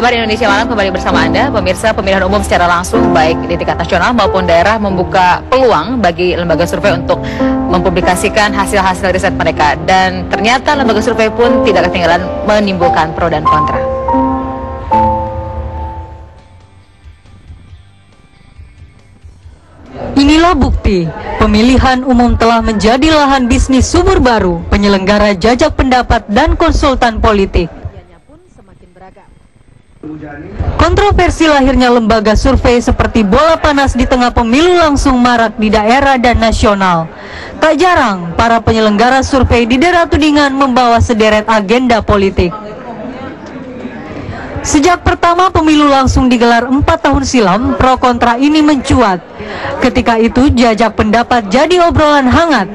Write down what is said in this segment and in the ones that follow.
Kabar Indonesia Malam kembali bersama Anda. Pemirsa, pemilihan umum secara langsung baik di tingkat nasional maupun daerah membuka peluang bagi lembaga survei untuk mempublikasikan hasil-hasil riset mereka. Dan ternyata lembaga survei pun tidak ketinggalan menimbulkan pro dan kontra. Inilah bukti, pemilihan umum telah menjadi lahan bisnis sumur baru, penyelenggara jajak pendapat dan konsultan politik. Kontroversi lahirnya lembaga survei seperti bola panas di tengah pemilu langsung marak di daerah dan nasional. Tak jarang, para penyelenggara survei didera tudingan membawa sederet agenda politik. Sejak pertama pemilu langsung digelar 4 tahun silam, pro kontra ini mencuat. Ketika itu jajak pendapat jadi obrolan hangat.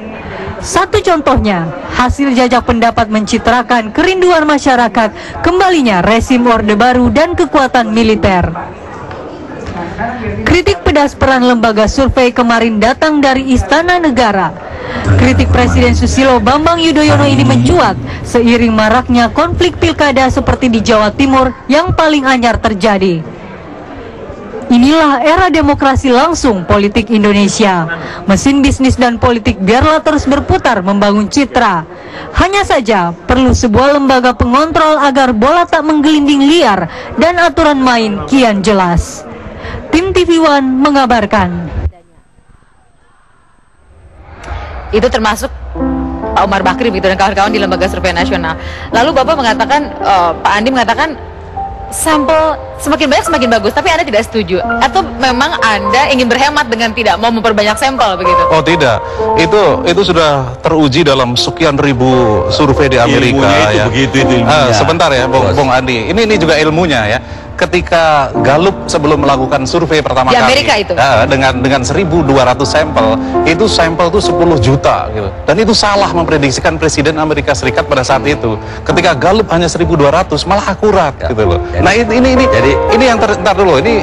Satu contohnya, hasil jajak pendapat mencitrakan kerinduan masyarakat kembalinya rezim Orde Baru dan kekuatan militer. Kritik pedas peran lembaga survei kemarin datang dari Istana Negara. Kritik Presiden Susilo Bambang Yudhoyono ini mencuat seiring maraknya konflik pilkada seperti di Jawa Timur yang paling anyar terjadi. Inilah era demokrasi langsung politik Indonesia. Mesin bisnis dan politik biarlah terus berputar membangun citra. Hanya saja perlu sebuah lembaga pengontrol agar bola tak menggelinding liar dan aturan main kian jelas. Tim TV One mengabarkan. Itu termasuk Pak Umar Bakri begitu dan kawan-kawan di Lembaga Survei Nasional. Lalu Bapak mengatakan, Pak Andi mengatakan sampel semakin banyak semakin bagus, tapi Anda tidak setuju? Atau memang Anda ingin berhemat dengan tidak mau memperbanyak sampel begitu? Oh tidak, itu sudah teruji dalam sekian ribu survei di Amerika. Ilmunya itu ya. Begitu itu ilmunya. Sebentar ya, Bung Andi. Ini juga ilmunya ya. Ketika Gallup sebelum melakukan survei pertama di kali Amerika itu dengan 1.200 sampel, itu sampel itu 10 juta gitu. Dan itu salah memprediksikan Presiden Amerika Serikat pada saat itu. Ketika Gallup hanya 1.200 malah akurat gitu loh. Nah ini yang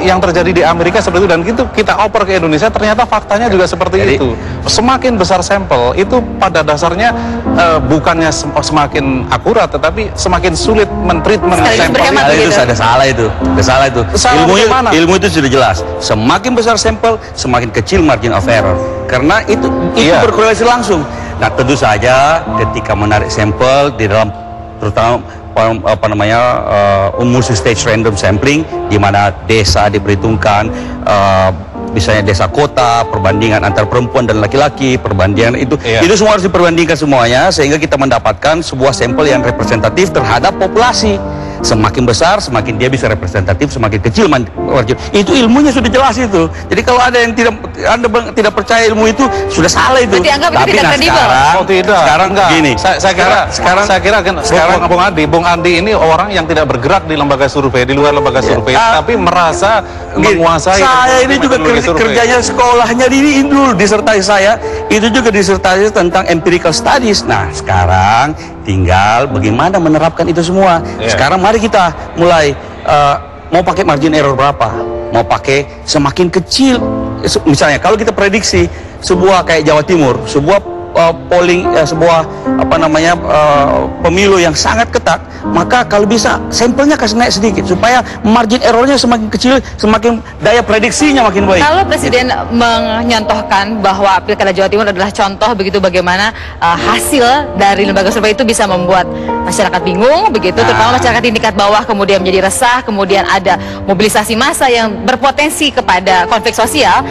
yang terjadi di Amerika seperti itu, dan itu kita oper ke Indonesia, ternyata faktanya juga seperti itu. Semakin besar sampel itu pada dasarnya bukannya semakin akurat, tetapi semakin sulit mentreatment sampel itu. Ada salah itu. Ilmu itu sudah jelas. Semakin besar sampel, semakin kecil margin of error. Karena itu berkorelasi langsung. Nah, tentu saja ketika menarik sampel di dalam terutama multi stage random sampling, di mana desa diperhitungkan, misalnya desa kota, perbandingan antar perempuan dan laki-laki, perbandingan itu semua harus diperbandingkan semuanya sehingga kita mendapatkan sebuah sampel yang representatif terhadap populasi. Semakin besar, semakin dia bisa representatif, semakin kecil margin. Itu ilmunya sudah jelas itu. Jadi kalau ada yang tidak percaya ilmu itu, sudah salah itu. Tapi tidak kredibel. Sekarang enggak. Gini, saya kira Bung Andi ini orang yang tidak bergerak di lembaga survei, di luar lembaga survei, tapi merasa menguasai. Saya ini juga kerjanya sekolahnya di Indul, disertasi saya itu juga disertasi tentang empirical studies. Nah, sekarang tinggal bagaimana menerapkan itu semua. Sekarang mari kita mulai mau pakai margin error berapa? Mau pakai semakin kecil. Misalnya kalau kita prediksi sebuah kayak Jawa Timur, sebuah polling, sebuah pemilu yang sangat ketat, maka kalau bisa sampelnya kasih naik sedikit supaya margin errornya semakin kecil, semakin daya prediksinya makin baik. Kalau Presiden menyontohkan bahwa Pilkada Jawa Timur adalah contoh begitu bagaimana hasil dari lembaga survei itu bisa membuat masyarakat bingung begitu, terutama masyarakat di tingkat bawah kemudian menjadi resah, kemudian ada mobilisasi massa yang berpotensi kepada konflik sosial.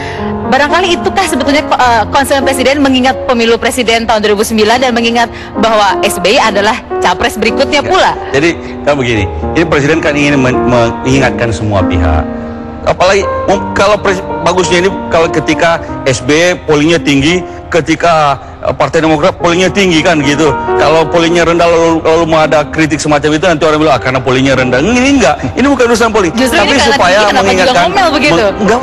Barangkali itukah sebetulnya concern Presiden mengingat pemilu Presiden tahun 2009 dan mengingat bahwa SBY adalah capres berikutnya pula? Jadi kan begini, ini Presiden kan ingin mengingatkan semua pihak. Apalagi kalau bagusnya ini kalau ketika SBY pollingnya tinggi, ketika Partai Demokrat pollingnya tinggi kan gitu. Kalau pollingnya rendah lalu mau ada kritik semacam itu, nanti orang bilang karena pollingnya rendah. Ini enggak, ini bukan urusan polling. Justru tapi supaya mengingatkan,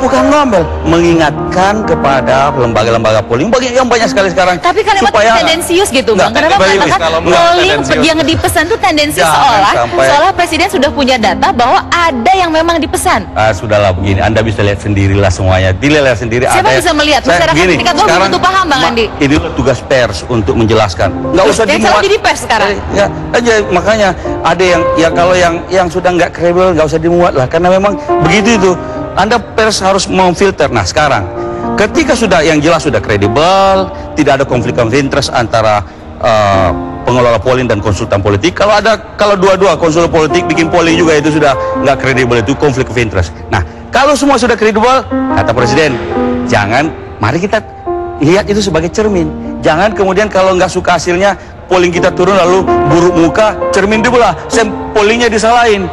bukan ngomel, mengingatkan kepada lembaga-lembaga polling yang banyak sekali sekarang. Tapi kalimat tendensius gitu Bang. Kenapa mengatakan polling yang dipesan itu tendensius seolah Presiden sudah punya data bahwa ada yang memang dipesan. Sudahlah begini, Anda bisa lihat sendirilah semuanya. Dilihat sendiri. Siapa bisa melihat? Masyarakat tingkat bawah belum tentu paham Bang Andi. Ini tugas tugas pers untuk menjelaskan. Nggak usah dimuat. Jadi pers sekarang. Ya, aja makanya ada yang ya kalau yang sudah nggak kredibel nggak usah dimuat lah, karena memang begitu itu. Anda pers harus memfilter. Nah sekarang, ketika sudah yang jelas sudah kredibel, tidak ada konflik of interest antara pengelola polling dan konsultan politik. Kalau dua-dua konsultan politik bikin polling juga itu sudah nggak kredibel, itu konflik of interest. Nah kalau semua sudah kredibel, kata Presiden, mari kita lihat itu sebagai cermin. Jangan kemudian kalau nggak suka hasilnya, polling kita turun lalu buruk muka, cermin dulu lah, pollingnya disalahin.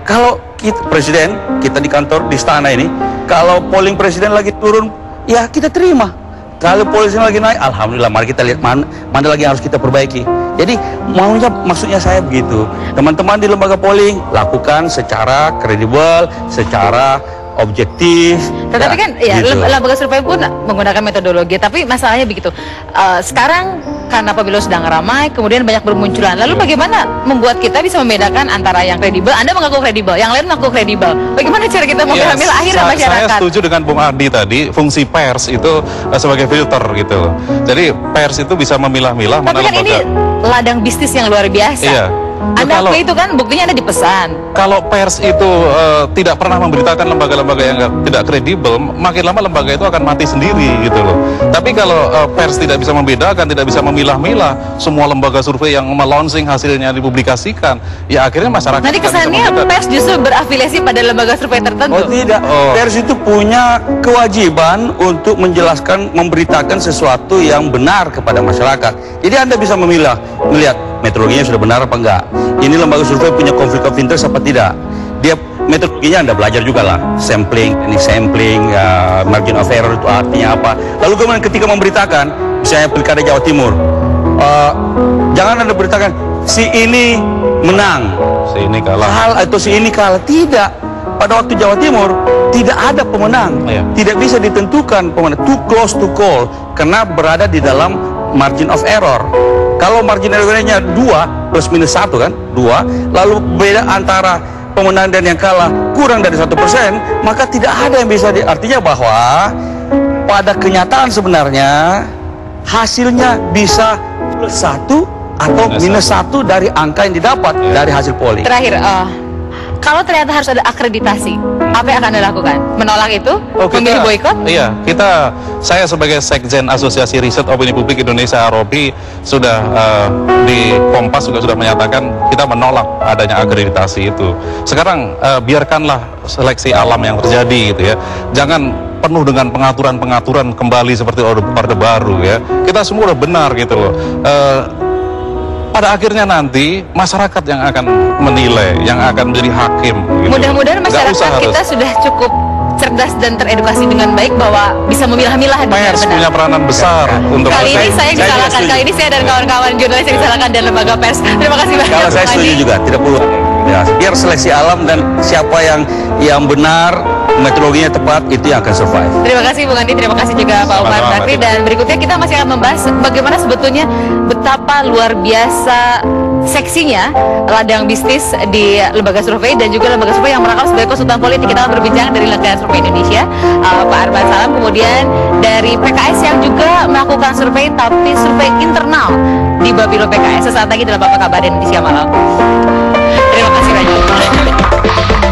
Kalau Presiden, kita di kantor di istana ini, kalau polling Presiden lagi turun, ya kita terima. Kalau polisi lagi naik, alhamdulillah, mari kita lihat mana lagi yang harus kita perbaiki. Jadi maksudnya saya begitu. Teman-teman di lembaga polling lakukan secara kredibel, secara objektif. Tetapi kan ya gitu. Lembaga survei pun menggunakan metodologi. Tapi masalahnya begitu. Sekarang karena pemilu sedang ramai, kemudian banyak bermunculan. Lalu bagaimana membuat kita bisa membedakan antara yang kredibel, Anda mengaku kredibel, yang lain mengaku kredibel. Bagaimana cara kita memilah-milah akhirnya masyarakat? Saya setuju dengan Bung Adi tadi, fungsi pers itu sebagai filter gitu. Jadi pers itu bisa memilah-milah mana lembaga. Tapi kan ini ladang bisnis yang luar biasa. Iya. Anda akui itu kan buktinya Anda dipesan. Kalau pers itu tidak pernah memberitakan lembaga-lembaga yang tidak kredibel, makin lama lembaga itu akan mati sendiri gitu loh. Tapi kalau pers tidak bisa membedakan, tidak bisa memilah-milah semua lembaga survei yang melaunching hasilnya dipublikasikan, ya akhirnya masyarakat. Nanti kesannya pers justru berafiliasi pada lembaga survei tertentu. Oh tidak, pers itu punya kewajiban untuk menjelaskan, memberitakan sesuatu yang benar kepada masyarakat. Jadi Anda bisa melihat metodologinya sudah benar apa enggak. Ini lembaga survei punya konflik of interest apa tidak. Dia metodologinya Anda belajar juga lah, sampling, margin of error itu artinya apa. Lalu kemudian ketika memberitakan, misalnya pilkada Jawa Timur, jangan Anda beritakan si ini menang, si ini kalah, atau si ini kalah. Tidak. Pada waktu Jawa Timur tidak ada pemenang, tidak bisa ditentukan pemenang. Too close to call karena berada di dalam margin of error. Kalau margin errornya 2 plus minus 1 kan, 2, lalu beda antara pemenang dan yang kalah kurang dari 1%, maka tidak ada yang bisa artinya bahwa pada kenyataan sebenarnya hasilnya bisa plus 1 atau minus 1 dari angka yang didapat dari hasil polling. Terakhir, kalau ternyata harus ada akreditasi, apa yang akan Anda lakukan? Menolak itu? Memilih boikot? Iya, saya sebagai Sekjen Asosiasi Riset Opini Publik Indonesia (AROPI) sudah di Kompas juga sudah menyatakan kita menolak adanya akreditasi itu. Sekarang biarkanlah seleksi alam yang terjadi gitu ya. Jangan penuh dengan pengaturan-pengaturan kembali seperti Orde Baru ya. Kita semua udah benar gitu loh. Pada akhirnya nanti masyarakat yang akan menilai, yang akan menjadi hakim. Gitu. Mudah-mudahan masyarakat kita sudah cukup cerdas dan teredukasi dengan baik bahwa bisa memilah-milah. Pers punya peranan besar untuk kali ini saya disalahkan, kali ini saya dan kawan-kawan jurnalis yang disalahkan dan lembaga pers. Terima kasih banyak. Kalau saya setuju juga, tidak perlu. Ya, biar seleksi alam dan siapa yang benar, metodologinya tepat, itu yang akan survive. Terima kasih Bung Andi, terima kasih juga Pak Umar Bakri. Dan berikutnya kita masih akan membahas bagaimana sebetulnya betapa luar biasa seksinya ladang bisnis di lembaga survei dan juga lembaga survei yang merangkap sebagai konsultan politik. Kita akan berbincang dari Lembaga Survei Indonesia, Pak Arman Salam, kemudian dari PKS yang juga melakukan survei tapi survei internal di Babilo PKS. Sesaat lagi dalam Apa Kabar Indonesia Malam. Terima kasih banyak.